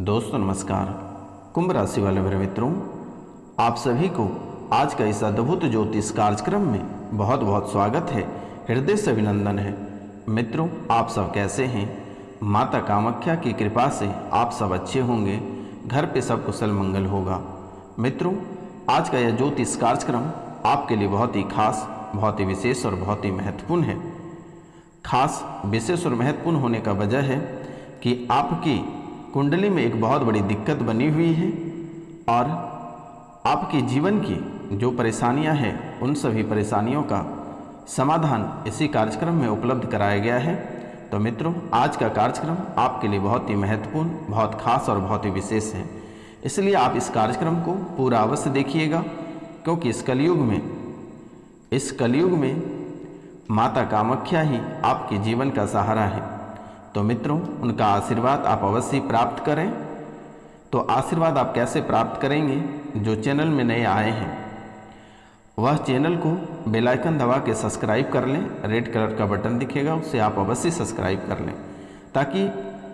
दोस्तों नमस्कार। कुंभ राशि वाले मेरे मित्रों, आप सभी को आज का इस अद्भुत ज्योतिष कार्यक्रम में बहुत बहुत स्वागत है, हृदय से अभिनंदन है। मित्रों, आप सब कैसे हैं? माता कामाख्या की कृपा से आप सब अच्छे होंगे, घर पे सब कुशल मंगल होगा। मित्रों, आज का यह ज्योतिष कार्यक्रम आपके लिए बहुत ही खास, बहुत ही विशेष और बहुत ही महत्वपूर्ण है। खास, विशेष और महत्वपूर्ण होने का वजह है कि आपकी कुंडली में एक बहुत बड़ी दिक्कत बनी हुई है और आपके जीवन की जो परेशानियां हैं उन सभी परेशानियों का समाधान इसी कार्यक्रम में उपलब्ध कराया गया है। तो मित्रों, आज का कार्यक्रम आपके लिए बहुत ही महत्वपूर्ण, बहुत खास और बहुत ही विशेष है, इसलिए आप इस कार्यक्रम को पूरा अवश्य देखिएगा, क्योंकि इस कलयुग में माता कामाख्या ही आपके जीवन का सहारा है। तो मित्रों, उनका आशीर्वाद आप अवश्य प्राप्त करें। तो आशीर्वाद आप कैसे प्राप्त करेंगे? जो चैनल में नए आए हैं वह चैनल को बेल आइकन दबा के सब्सक्राइब कर लें। रेड कलर का बटन दिखेगा, उससे आप अवश्य सब्सक्राइब कर लें, ताकि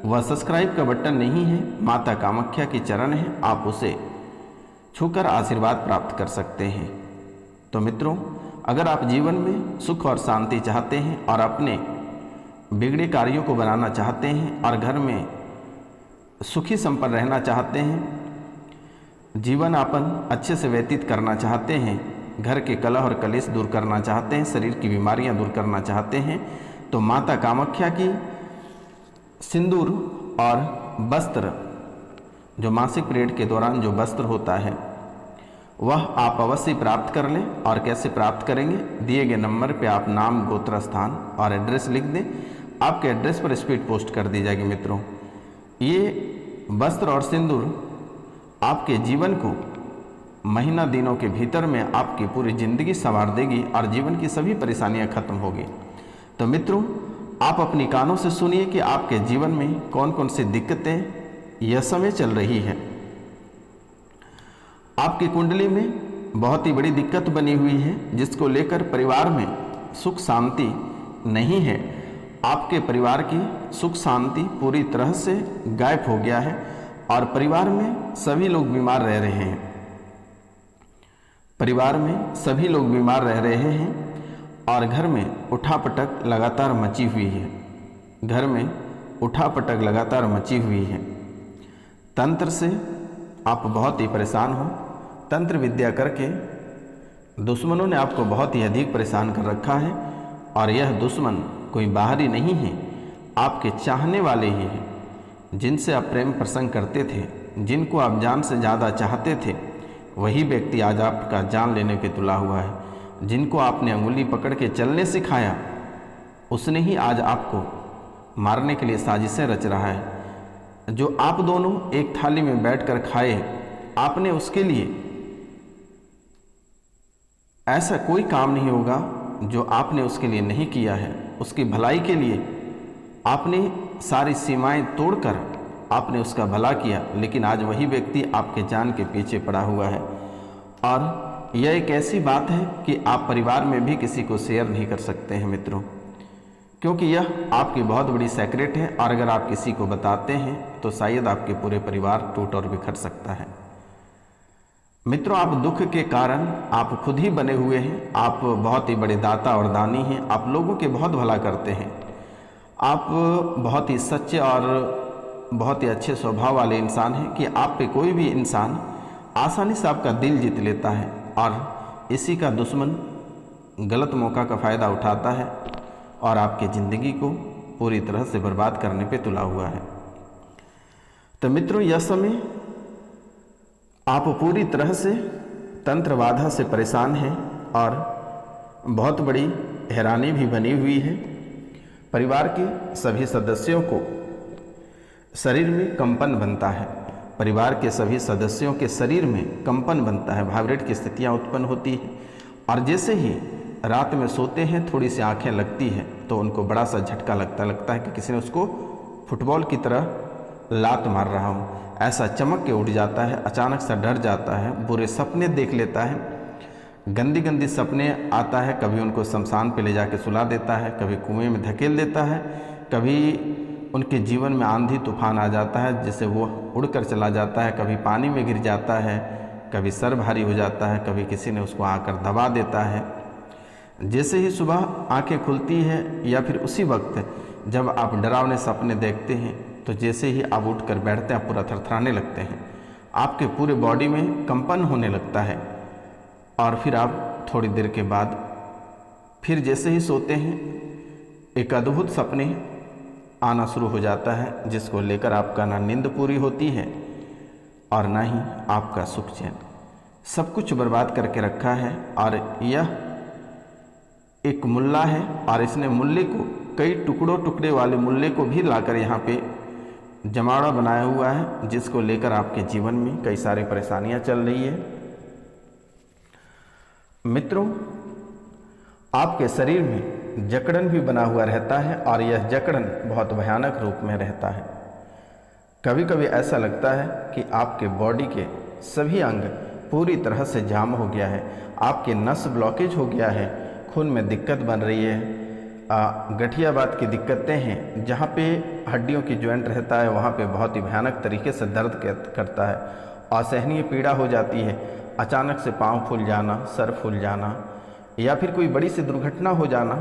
वह सब्सक्राइब का बटन नहीं है, माता कामाख्या की चरण है, आप उसे छूकर आशीर्वाद प्राप्त कर सकते हैं। तो मित्रों, अगर आप जीवन में सुख और शांति चाहते हैं और अपने बिगड़े कार्यों को बनाना चाहते हैं और घर में सुखी संपन्न रहना चाहते हैं, जीवन यापन अच्छे से व्यतीत करना चाहते हैं, घर के कलह और कलेश दूर करना चाहते हैं, शरीर की बीमारियां दूर करना चाहते हैं, तो माता कामाख्या की सिंदूर और वस्त्र, जो मासिक पीरियड के दौरान जो वस्त्र होता है वह आप अवश्य प्राप्त कर लें। और कैसे प्राप्त करेंगे? दिए गए नंबर पे आप नाम, गोत्र, स्थान और एड्रेस लिख दें। आपके एड्रेस पर स्पीड पोस्ट कर दी जाएगी। मित्रों, ये वस्त्र और सिंदूर आपके जीवन को महीना दिनों के भीतर में आपकी पूरी जिंदगी संवार देगी और जीवन की सभी परेशानियां खत्म होगी। तो मित्रों, आप अपनी कानों से सुनिए कि आपके जीवन में कौन कौन सी दिक्कतें यह समय चल रही है। आपकी कुंडली में बहुत ही बड़ी दिक्कत बनी हुई है, जिसको लेकर परिवार में सुख शांति नहीं है। आपके परिवार की सुख शांति पूरी तरह से गायब हो गया है और परिवार में सभी लोग बीमार रह रहे हैं। परिवार में सभी लोग बीमार रह रहे हैं और घर में उठापटक लगातार मची हुई है। घर में उठापटक लगातार मची हुई है। तंत्र से आप बहुत ही परेशान हो। तंत्र विद्या करके दुश्मनों ने आपको बहुत ही अधिक परेशान कर रखा है और यह दुश्मन कोई बाहरी नहीं है, आपके चाहने वाले ही हैं। जिनसे आप प्रेम प्रसंग करते थे, जिनको आप जान से ज़्यादा चाहते थे, वही व्यक्ति आज आपका जान लेने पे तुला हुआ है। जिनको आपने अंगुली पकड़ के चलने सिखाया, उसने ही आज आपको मारने के लिए साजिशें रच रहा है। जो आप दोनों एक थाली में बैठकर खाए, आपने उसके लिए ऐसा कोई काम नहीं होगा जो आपने उसके लिए नहीं किया है। उसकी भलाई के लिए आपने सारी सीमाएं तोड़कर आपने उसका भला किया, लेकिन आज वही व्यक्ति आपके जान के पीछे पड़ा हुआ है। और यह एक ऐसी बात है कि आप परिवार में भी किसी को शेयर नहीं कर सकते हैं मित्रों, क्योंकि यह आपकी बहुत बड़ी सीक्रेट है और अगर आप किसी को बताते हैं तो शायद आपके पूरे परिवार टूट और बिखर सकता है। मित्रों, आप दुख के कारण आप खुद ही बने हुए हैं। आप बहुत ही बड़े दाता और दानी हैं। आप लोगों के बहुत भला करते हैं। आप बहुत ही सच्चे और बहुत ही अच्छे स्वभाव वाले इंसान हैं कि आप पे कोई भी इंसान आसानी से आपका दिल जीत लेता है और इसी का दुश्मन गलत मौका का फ़ायदा उठाता है और आपकी ज़िंदगी को पूरी तरह से बर्बाद करने पे तुला हुआ है। तो मित्रों, यह समय आप पूरी तरह से तंत्र बाधा से परेशान हैं और बहुत बड़ी हैरानी भी बनी हुई है। परिवार के सभी सदस्यों को शरीर में कंपन बनता है। परिवार के सभी सदस्यों के शरीर में कंपन बनता है, वाइब्रेट की स्थितियाँ उत्पन्न होती हैं और जैसे ही रात में सोते हैं थोड़ी सी आंखें लगती हैं तो उनको बड़ा सा झटका लगता है कि किसी ने उसको फुटबॉल की तरह लात मार रहा हूँ। ऐसा चमक के उठ जाता है, अचानक सा डर जाता है, बुरे सपने देख लेता है, गंदी गंदी सपने आता है। कभी उनको शमशान पे ले जाके सुला देता है, कभी कुएं में धकेल देता है, कभी उनके जीवन में आंधी तूफान आ जाता है, जिससे वो उड़कर चला जाता है, कभी पानी में गिर जाता है, कभी सर भारी हो जाता है, कभी किसी ने उसको आकर दबा देता है। जैसे ही सुबह आंखें खुलती है या फिर उसी वक्त जब आप डरावने सपने देखते हैं, तो जैसे ही आप उठकर बैठते हैं, पूरा थरथराने लगते हैं, आपके पूरे बॉडी में कंपन होने लगता है। और फिर आप थोड़ी देर के बाद फिर जैसे ही सोते हैं, एक अद्भुत सपने आना शुरू हो जाता है, जिसको लेकर आपका ना नींद पूरी होती है और ना ही आपका सुख चैन। सब कुछ बर्बाद करके रखा है। और यह एक मुल्ला है और इसने मुल्ले को, कई टुकड़े वाले मुल्ले को भी लाकर यहाँ पे जमावड़ा बनाया हुआ है, जिसको लेकर आपके जीवन में कई सारी परेशानियाँ चल रही है। मित्रों, आपके शरीर में जकड़न भी बना हुआ रहता है और यह जकड़न बहुत भयानक रूप में रहता है। कभी कभी ऐसा लगता है कि आपके बॉडी के सभी अंग पूरी तरह से जाम हो गया है, आपके नस ब्लॉकेज हो गया है, खून में दिक्कत बन रही है, गठियावात की दिक्कतें हैं, जहाँ पे हड्डियों की जॉइंट रहता है वहाँ पे बहुत ही भयानक तरीके से दर्द करता है, असहनीय पीड़ा हो जाती है, अचानक से पाँव फूल जाना, सर फूल जाना या फिर कोई बड़ी सी दुर्घटना हो जाना।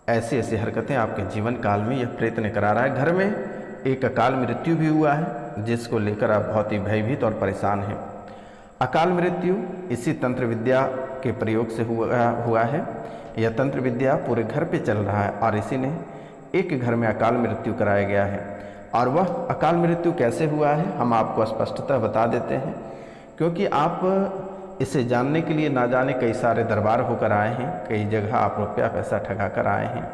ऐसी ऐसी हरकतें आपके जीवन काल में यह प्रयत्न करा रहा है। घर में एक अकाल मृत्यु भी हुआ है, जिसको लेकर आप बहुत ही भयभीत और परेशान हैं। अकाल मृत्यु इसी तंत्र विद्या के प्रयोग से हुआ है। यह तंत्र विद्या पूरे घर पे चल रहा है और इसी ने एक घर में अकाल मृत्यु कराया गया है। और वह अकाल मृत्यु कैसे हुआ है हम आपको स्पष्टतः बता देते हैं, क्योंकि आप इसे जानने के लिए ना जाने कई सारे दरबार होकर आए हैं, कई जगह आप रुपया पैसा ठगा कर आए हैं।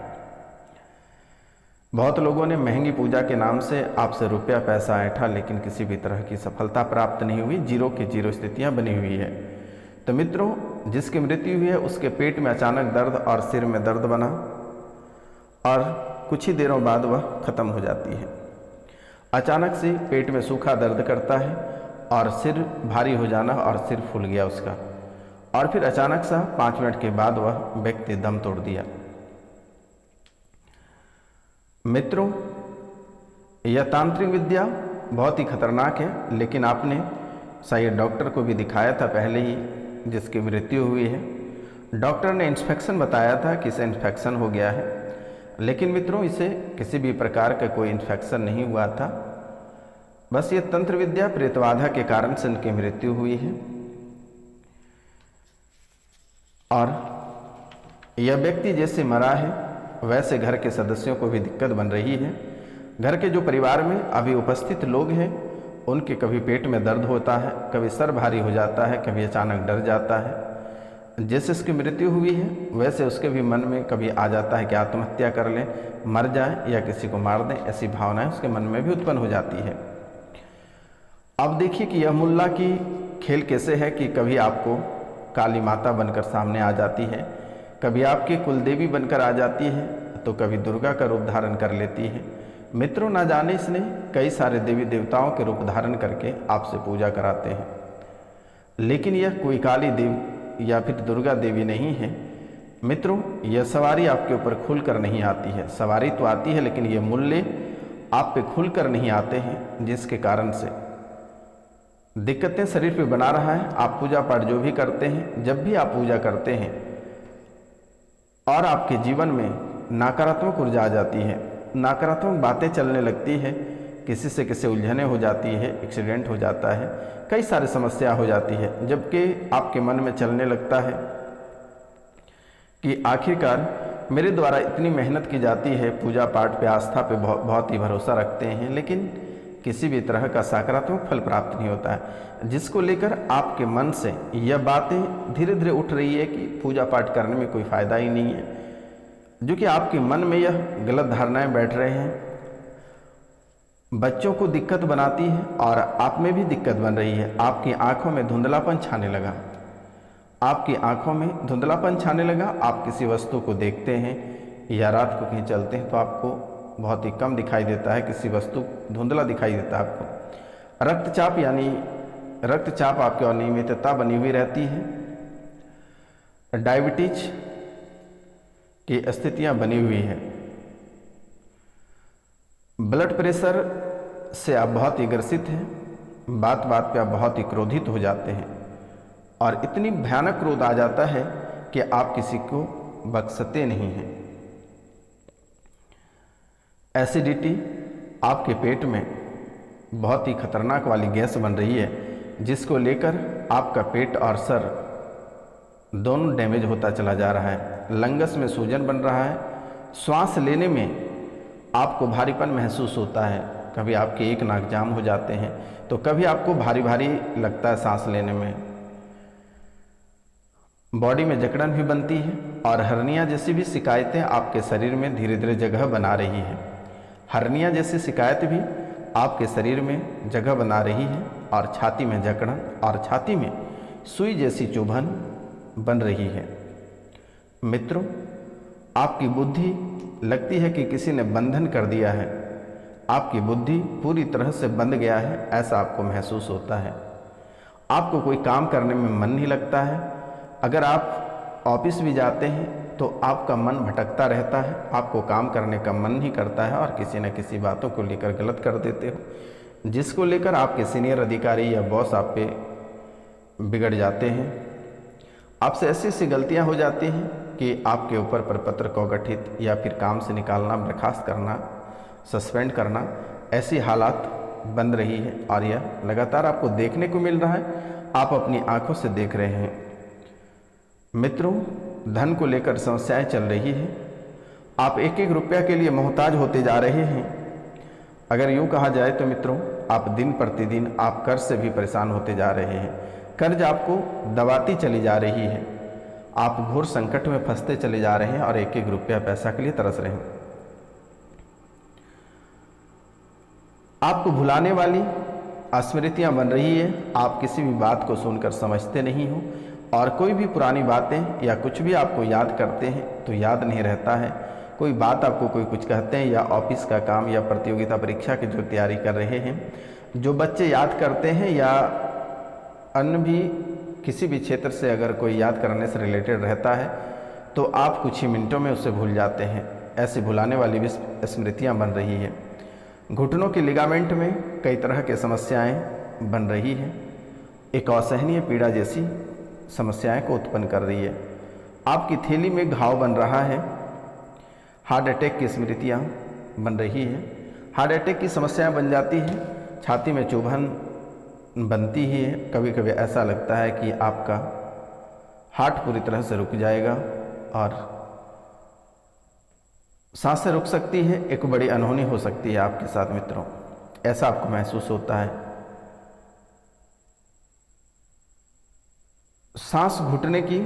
बहुत लोगों ने महंगी पूजा के नाम से आपसे रुपया पैसा ऐंठा, लेकिन किसी भी तरह की सफलता प्राप्त नहीं हुई, जीरो की जीरो स्थितियां बनी हुई है। तो मित्रों, जिसकी मृत्यु हुई है उसके पेट में अचानक दर्द और सिर में दर्द बना और कुछ ही देरों बाद वह खत्म हो जाती है। अचानक से पेट में सूखा दर्द करता है और सिर भारी हो जाना और सिर फूल गया उसका, और फिर अचानक सा 5 मिनट के बाद वह व्यक्ति दम तोड़ दिया। मित्रों, यह तांत्रिक विद्या बहुत ही खतरनाक है, लेकिन आपने शायद डॉक्टर को भी दिखाया था पहले ही, जिसकी मृत्यु हुई है। डॉक्टर ने इन्फेक्शन बताया था कि इसे इन्फेक्शन हो गया है, लेकिन मित्रों इसे किसी भी प्रकार का कोई इन्फेक्शन नहीं हुआ था। बस ये तंत्र विद्या प्रेतबाधा के कारण से इनकी मृत्यु हुई है। और यह व्यक्ति जैसे मरा है वैसे घर के सदस्यों को भी दिक्कत बन रही है। घर के जो परिवार में अभी उपस्थित लोग हैं उनके कभी पेट में दर्द होता है, कभी सर भारी हो जाता है, कभी अचानक डर जाता है। जैसे उसकी मृत्यु हुई है वैसे उसके भी मन में कभी आ जाता है कि आत्महत्या कर लें, मर जाए या किसी को मार दें, ऐसी भावनाएं उसके मन में भी उत्पन्न हो जाती है। अब देखिए कि यह मुल्ला की खेल कैसे है कि कभी आपको काली माता बनकर सामने आ जाती है, कभी आपकी कुलदेवी बनकर आ जाती है, तो कभी दुर्गा का रूप धारण कर लेती है। मित्रों, ना जाने इसने कई सारे देवी देवताओं के रूप धारण करके आपसे पूजा कराते हैं, लेकिन यह कोई काली देवी या फिर दुर्गा देवी नहीं है। मित्रों, यह सवारी आपके ऊपर खुलकर नहीं आती है। सवारी तो आती है लेकिन ये मूल्य आप पे खुलकर नहीं आते हैं, जिसके कारण से दिक्कतें शरीर पे बना रहा है। आप पूजा पाठ जो भी करते हैं, जब भी आप पूजा करते हैं और आपके जीवन में नकारात्मक ऊर्जा आ जाती है, नकारात्मक बातें चलने लगती है, किसी से किसी उलझने हो जाती है, एक्सीडेंट हो जाता है, कई सारी समस्या हो जाती है, जबकि आपके मन में चलने लगता है कि आखिरकार मेरे द्वारा इतनी मेहनत की जाती है, पूजा पाठ पे आस्था पे बहुत ही भरोसा रखते हैं, लेकिन किसी भी तरह का सकारात्मक फल प्राप्त नहीं होता है, जिसको लेकर आपके मन से यह बातें धीरे धीरे उठ रही है कि पूजा पाठ करने में कोई फ़ायदा ही नहीं है, जो कि आपके मन में यह गलत धारणाएं बैठ रहे हैं, बच्चों को दिक्कत बनाती है और आप में भी दिक्कत बन रही है। आपकी आंखों में धुंधलापन छाने लगा, आपकी आंखों में धुंधलापन छाने लगा। आप किसी वस्तु को देखते हैं या रात को कहीं चलते हैं तो आपको बहुत ही कम दिखाई देता है, किसी वस्तु धुंधला दिखाई देता है आपको। रक्तचाप यानी रक्तचाप आपकी अनियमितता बनी हुई रहती है। डायबिटीज की स्थितियां बनी हुई है। ब्लड प्रेशर से आप बहुत ही ग्रसित हैं, बात बात पे आप बहुत ही क्रोधित हो जाते हैं और इतनी भयानक क्रोध आ जाता है कि आप किसी को बख्शते नहीं हैं। एसिडिटी आपके पेट में बहुत ही खतरनाक वाली गैस बन रही है, जिसको लेकर आपका पेट और सर दोनों डैमेज होता चला जा रहा है। लंगस में सूजन बन रहा है, श्वास लेने में आपको भारीपन महसूस होता है, कभी आपके एक नाक जाम हो जाते हैं तो कभी आपको भारी भारी लगता है सांस लेने में। बॉडी में जकड़न भी बनती है और हर्निया जैसी भी शिकायतें आपके शरीर में धीरे धीरे जगह बना रही है। हर्निया जैसी शिकायत भी आपके शरीर में जगह बना रही है और छाती में जकड़न और छाती में सुई जैसी चुभन बन रही है। मित्रों, आपकी बुद्धि लगती है कि किसी ने बंधन कर दिया है, आपकी बुद्धि पूरी तरह से बंध गया है, ऐसा आपको महसूस होता है। आपको कोई काम करने में मन नहीं लगता है। अगर आप ऑफिस भी जाते हैं तो आपका मन भटकता रहता है, आपको काम करने का मन नहीं करता है और किसी न किसी बातों को लेकर गलत कर देते हो, जिसको लेकर आपके सीनियर अधिकारी या बॉस आप पे बिगड़ जाते हैं। आपसे ऐसी ऐसी गलतियां हो जाती हैं कि आपके ऊपर प्रपत्र को गठित या फिर काम से निकालना, बर्खास्त करना, सस्पेंड करना, ऐसी हालात बन रही है और यह लगातार आपको देखने को मिल रहा है, आप अपनी आंखों से देख रहे हैं। मित्रों, धन को लेकर समस्याएं चल रही है, आप एक एक रुपया के लिए मोहताज होते जा रहे हैं। अगर यूँ कहा जाए तो मित्रों, आप दिन प्रतिदिन आप कर्ज से भी परेशान होते जा रहे हैं। कर्ज आपको दबाती चली जा रही है, आप घोर संकट में फंसते चले जा रहे हैं और एक एक रुपया पैसा के लिए तरस रहे हैं। आपको भुलाने वाली स्मृतियां बन रही है, आप किसी भी बात को सुनकर समझते नहीं हो और कोई भी पुरानी बातें या कुछ भी आपको याद करते हैं तो याद नहीं रहता है। कोई बात आपको कोई कुछ कहते हैं या ऑफिस का काम या प्रतियोगिता परीक्षा की जो तैयारी कर रहे हैं, जो बच्चे याद करते हैं या अन्य भी किसी भी क्षेत्र से अगर कोई याद करने से रिलेटेड रहता है तो आप कुछ ही मिनटों में उसे भूल जाते हैं। ऐसी भुलाने वाली भी स्मृतियाँ बन रही है। घुटनों के लिगामेंट में कई तरह की समस्याएं बन रही है, एक असहनीय पीड़ा जैसी समस्याएं को उत्पन्न कर रही है। आपकी थैली में घाव बन रहा है, हार्ट अटैक की स्मृतियां बन रही है, हार्ट अटैक की समस्याएं बन जाती हैं, छाती में चुभन बनती ही है। कभी कभी ऐसा लगता है कि आपका हार्ट पूरी तरह से रुक जाएगा और सांसें रुक सकती है, एक बड़ी अनहोनी हो सकती है आपके साथ मित्रों, ऐसा आपको महसूस होता है। सांस घुटने की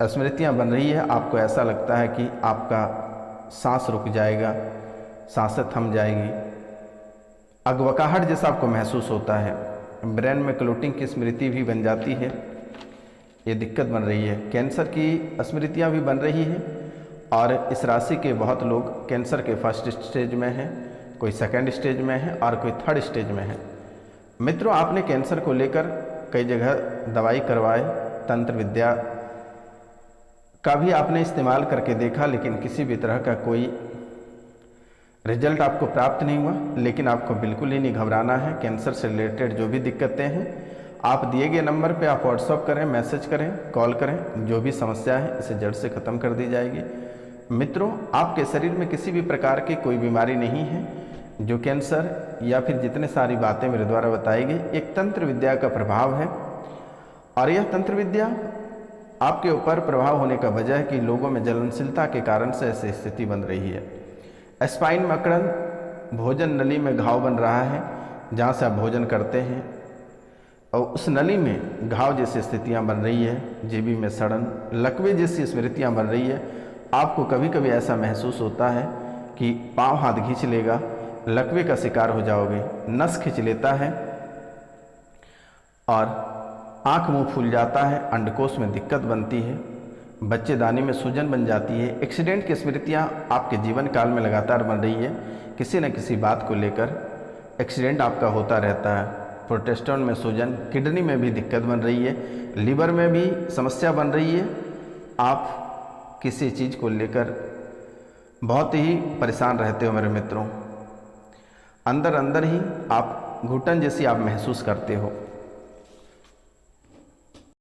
स्मृतियां बन रही है, आपको ऐसा लगता है कि आपका सांस रुक जाएगा, सांसें थम जाएगी, अगवकाहट जैसा आपको महसूस होता है। ब्रेन में क्लोटिंग की स्मृति भी बन जाती है, ये दिक्कत बन रही है। कैंसर की स्मृतियां भी बन रही है और इस राशि के बहुत लोग कैंसर के फर्स्ट स्टेज में हैं, कोई सेकंड स्टेज में है और कोई थर्ड स्टेज में है। मित्रों, आपने कैंसर को लेकर कई जगह दवाई करवाए, तंत्र विद्या का भी आपने इस्तेमाल करके देखा, लेकिन किसी भी तरह का कोई रिजल्ट आपको प्राप्त नहीं हुआ। लेकिन आपको बिल्कुल ही नहीं घबराना है। कैंसर से रिलेटेड जो भी दिक्कतें हैं, आप दिए गए नंबर पे आप व्हाट्सअप करें, मैसेज करें, कॉल करें, जो भी समस्या है इसे जड़ से ख़त्म कर दी जाएगी। मित्रों, आपके शरीर में किसी भी प्रकार की कोई बीमारी नहीं है। जो कैंसर या फिर जितने सारी बातें मेरे द्वारा बताई गई, एक तंत्र विद्या का प्रभाव है और यह तंत्र विद्या आपके ऊपर प्रभाव होने का वजह है कि लोगों में जलनशीलता के कारण से ऐसी स्थिति बन रही है। स्पाइन में अकड़न, भोजन नली में घाव बन रहा है, जहाँ से आप भोजन करते हैं और उस नली में घाव जैसी स्थितियाँ बन रही है, जेबी में सड़न, लकवे जैसी स्मृतियाँ बन रही है। आपको कभी कभी ऐसा महसूस होता है कि पाँव हाथ खींच लेगा, लकवे का शिकार हो जाओगे, नस खींच लेता है और आँख मुंह फूल जाता है, अंडकोश में दिक्कत बनती है, बच्चेदानी में सूजन बन जाती है। एक्सीडेंट की स्मृतियाँ आपके जीवन काल में लगातार बन रही है। किसी न किसी बात को लेकर एक्सीडेंट आपका होता रहता है। प्रोस्टेट में सूजन, किडनी में भी दिक्कत बन रही है, लीवर में भी समस्या बन रही है। आप किसी चीज़ को लेकर बहुत ही परेशान रहते हो मेरे मित्रों। अंदर अंदर ही आप घुटन जैसी आप महसूस करते हो।